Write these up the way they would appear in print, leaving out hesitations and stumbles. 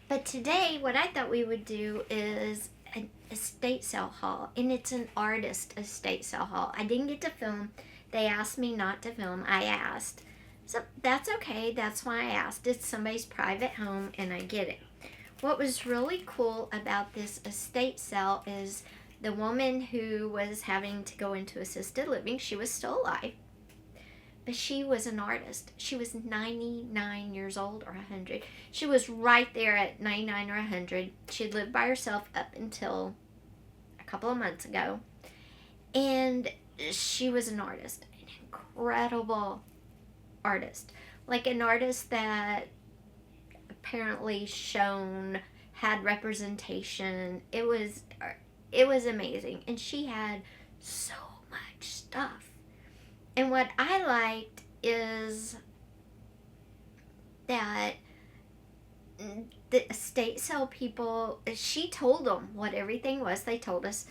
But today, what I thought we would do is an estate sale haul, and it's an artist estate sale haul. I didn't get to film. They asked me not to film. I asked. So that's okay. That's why I asked. It's somebody's private home, and I get it. What was really cool about this estate sale is the woman who was having to go into assisted living, she was still alive, but she was an artist. She was 99 years old or 100. She was right there at 99 or 100. She had lived by herself up until a couple of months ago. And she was an artist, an incredible artist. Like an artist that apparently shone, had representation. It was amazing. And she had so much stuff. And what I liked is that the estate sale people, she told them what everything was. They told us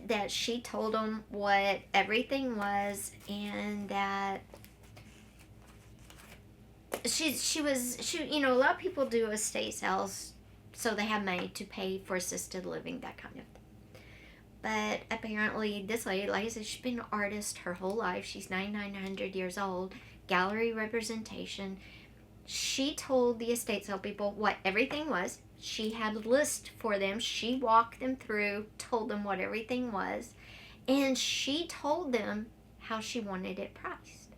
that she told them what everything was, and that she a lot of people do estate sales so they have money to pay for assisted living, that kind of thing. But apparently, this lady, like I said, she's been an artist her whole life. She's 9,900 years old. Gallery representation. She told the estate sale people what everything was. She had a list for them. She walked them through, told them what everything was. And she told them how she wanted it priced.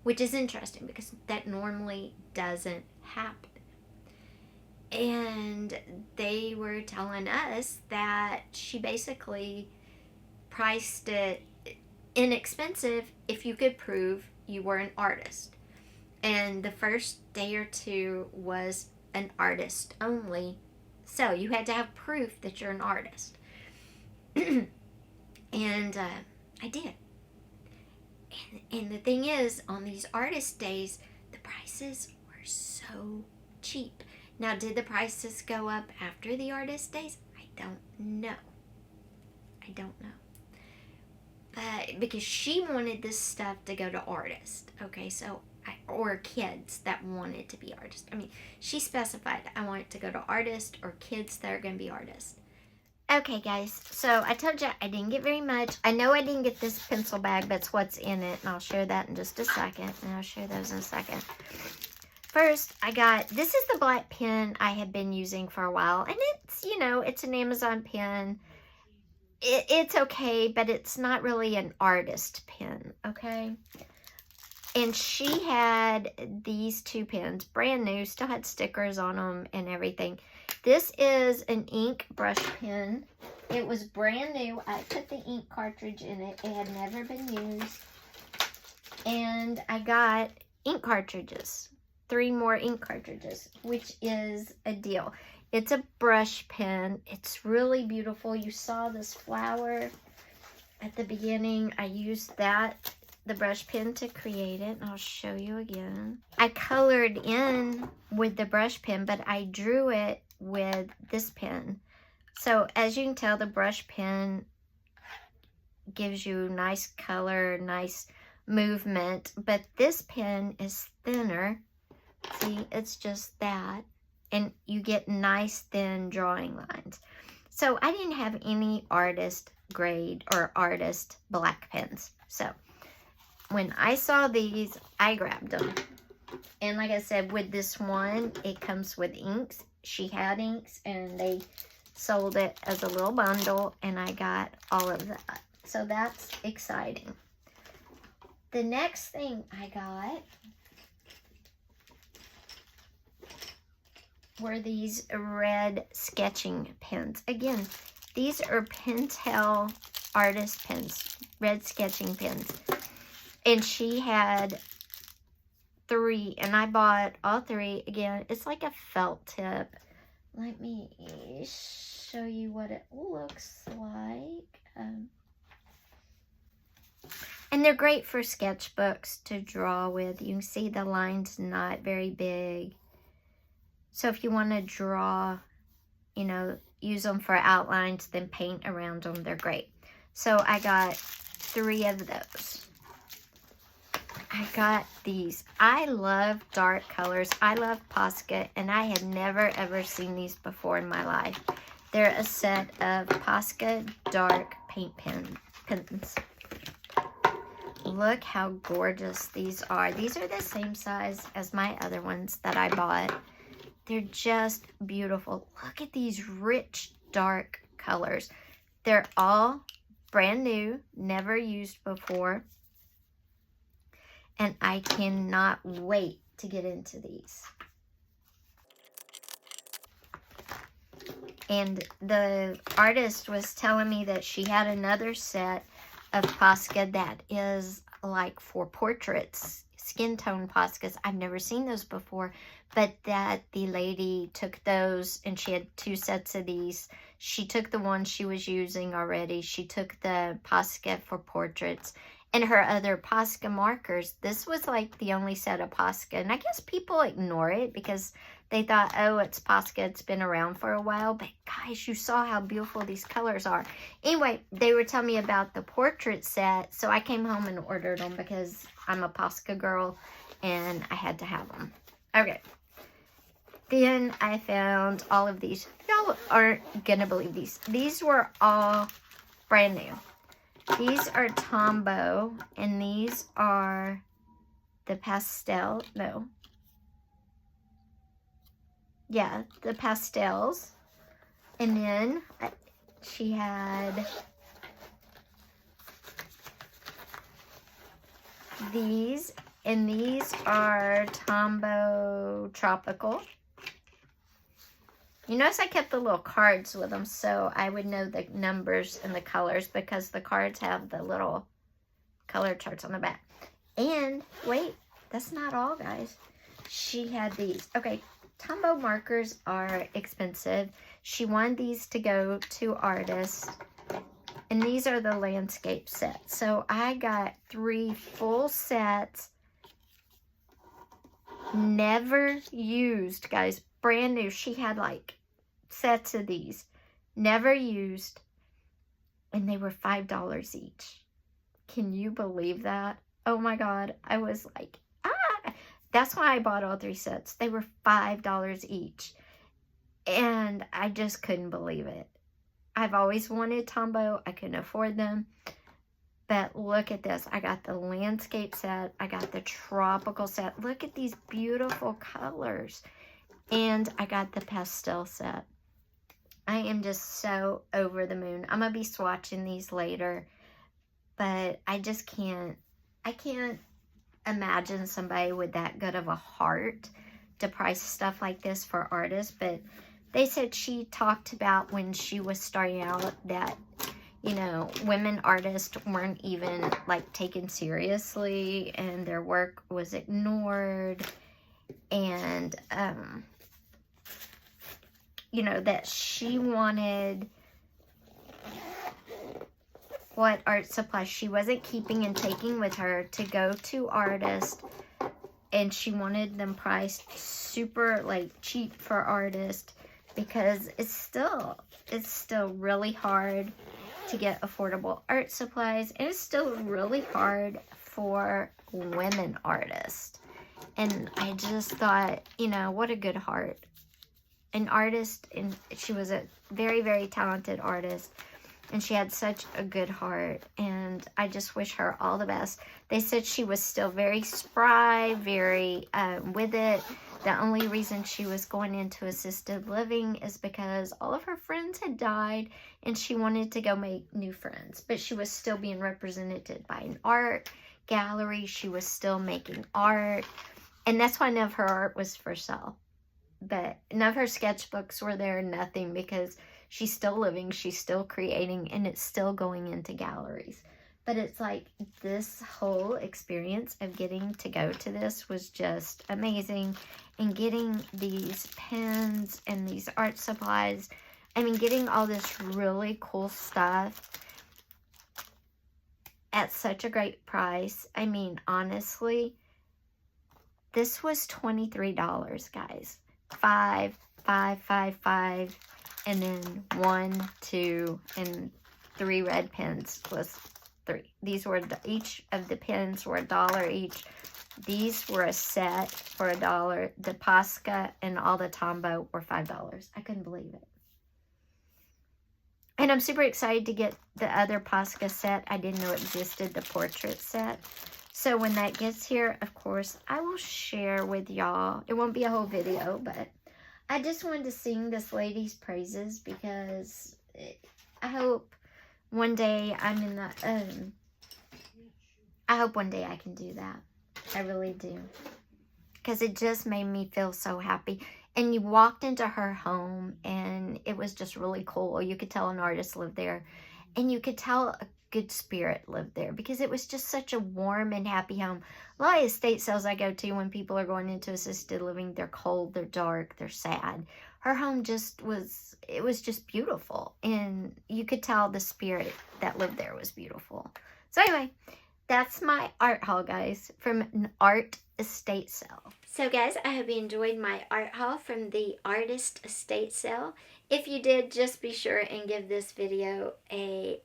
Which is interesting because that normally doesn't happen. And they were telling us that she basically priced it inexpensive if you could prove you were an artist. And the first day or two was an artist only. So you had to have proof that you're an artist. And I did. And the thing is, on these artist days, the prices were so cheap. Now, did the prices go up after the artist days? I don't know. But because she wanted this stuff to go to artists, okay, or kids that wanted to be artists. I mean, she specified, I want it to go to artists or kids that are going to be artists. Okay, guys, so I told you I didn't get very much. I know I didn't get this pencil bag, but it's what's in it, and I'll share that in just a second, and I'll share those in a second. First, this is the black pen I have been using for a while, and it's an Amazon pen. It's okay, but it's not really an artist pen, okay? And she had these two pens, brand new, still had stickers on them and everything. This is an ink brush pen. It was brand new. I put the ink cartridge in it. It had never been used. And I got ink cartridges. 3 more ink cartridges, which is a deal. It's a brush pen. It's really beautiful. You saw this flower at the beginning. I used the brush pen to create it. I'll show you again. I colored in with the brush pen, but I drew it with this pen. So as you can tell, the brush pen gives you nice color, nice movement, but this pen is thinner. See, it's just that. And you get nice thin drawing lines. So I didn't have any artist grade or artist black pens. So when I saw these, I grabbed them. And like I said, with this one, it comes with inks. She had inks, and they sold it as a little bundle, and I got all of that. So that's exciting. The next thing I got were these red sketching pens. Again, these are Pentel artist pens, red sketching pens. And she had 3, and I bought all 3. Again, it's like a felt tip. Let me show you what it looks like. And they're great for sketchbooks to draw with. You can see the line's not very big. So if you want to draw, use them for outlines, then paint around them, they're great. So I got 3 of those. I got these. I love dark colors. I love Posca, and I had never ever seen these before in my life. They're a set of Posca dark paint pens. Look how gorgeous these are. These are the same size as my other ones that I bought. They're just beautiful. Look at these rich dark colors. They're all brand new, never used before. And I cannot wait to get into these. And the artist was telling me that she had another set of Posca that is like for portraits, skin tone Poscas. I've never seen those before, but that the lady took those, and she had 2 sets of these. She took the one she was using already. She took the Posca for portraits and her other Posca markers. This was like the only set of Posca, and I guess people ignore it because they thought, oh, it's Posca, it's been around for a while. But guys, you saw how beautiful these colors are. Anyway, they were telling me about the portrait set, so I came home and ordered them because I'm a Posca girl and I had to have them. Okay. Then I found all of these. Y'all aren't gonna believe these. These were all brand new. These are Tombow, and these are the pastel, no. Yeah, the pastels. And then she had these, and these are Tombow Tropical. You notice I kept the little cards with them so I would know the numbers and the colors because the cards have the little color charts on the back. And, wait, that's not all, guys. She had these. Okay, Tombow markers are expensive. She wanted these to go to artists. And these are the landscape sets. So I got 3 full sets. Never used, guys. Brand new. She had like sets of these. Never used. And they were $5 each. Can you believe that? Oh my God. I was like, ah. That's why I bought all 3 sets. They were $5 each. And I just couldn't believe it. I've always wanted Tombow. I couldn't afford them. But look at this. I got the landscape set. I got the tropical set. Look at these beautiful colors. And I got the pastel set. I am just so over the moon. I'm going to be swatching these later. But I just can't. I can't imagine somebody with that good of a heart to price stuff like this for artists. But they said she talked about when she was starting out that, you know, women artists weren't even like taken seriously and their work was ignored. And, you know, that she wanted what art supplies she wasn't keeping and taking with her to go to artists. And she wanted them priced super like cheap for artists because it's still really hard to get affordable art supplies, and it's still really hard for women artists. And I just thought, you know, what a good heart. An artist, and she was a very, very talented artist, and she had such a good heart, and I just wish her all the best. They said she was still very spry, very with it. The only reason she was going into assisted living is because all of her friends had died and she wanted to go make new friends. But she was still being represented by an art gallery. She was still making art. And that's why none of her art was for sale. But none of her sketchbooks were there, nothing, because she's still living, she's still creating, and it's still going into galleries. But it's like this whole experience of getting to go to this was just amazing. And getting these pens and these art supplies, I mean, getting all this really cool stuff at such a great price. I mean, honestly, this was $23, guys. $5, $5, $5, $5, and then 1, 2, and 3 red pens was 3. These were, each of the pens were $1 each. These were a set for $1. The Posca and all the Tombow were $5. I couldn't believe it. And I'm super excited to get the other Posca set. I didn't know it existed, the portrait set. So when that gets here, of course, I will share with y'all. It won't be a whole video, but I just wanted to sing this lady's praises because I hope one day I'm in the, I hope one day I can do that. I really do. Because it just made me feel so happy. And you walked into her home and it was just really cool. You could tell an artist lived there. And you could tell a good spirit lived there because it was just such a warm and happy home. A lot of estate sales I go to, when people are going into assisted living, they're cold, they're dark, they're sad. Her home just was, it was just beautiful. And you could tell the spirit that lived there was beautiful. So anyway, that's my art haul, guys, from an art estate sale. So guys, I hope you enjoyed my art haul from the artist estate sale. If you did, just be sure and give this video a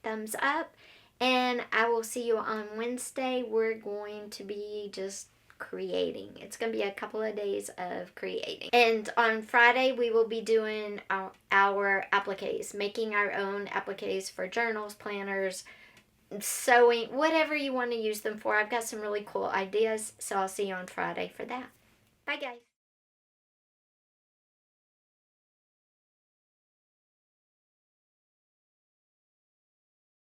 thumbs up. And I will see you on Wednesday. We're going to be just creating. It's going to be a couple of days of creating. And on Friday, we will be doing our appliques, making our own appliques for journals, planners, sewing, whatever you want to use them for. I've got some really cool ideas, so I'll see you on Friday for that. Bye, guys.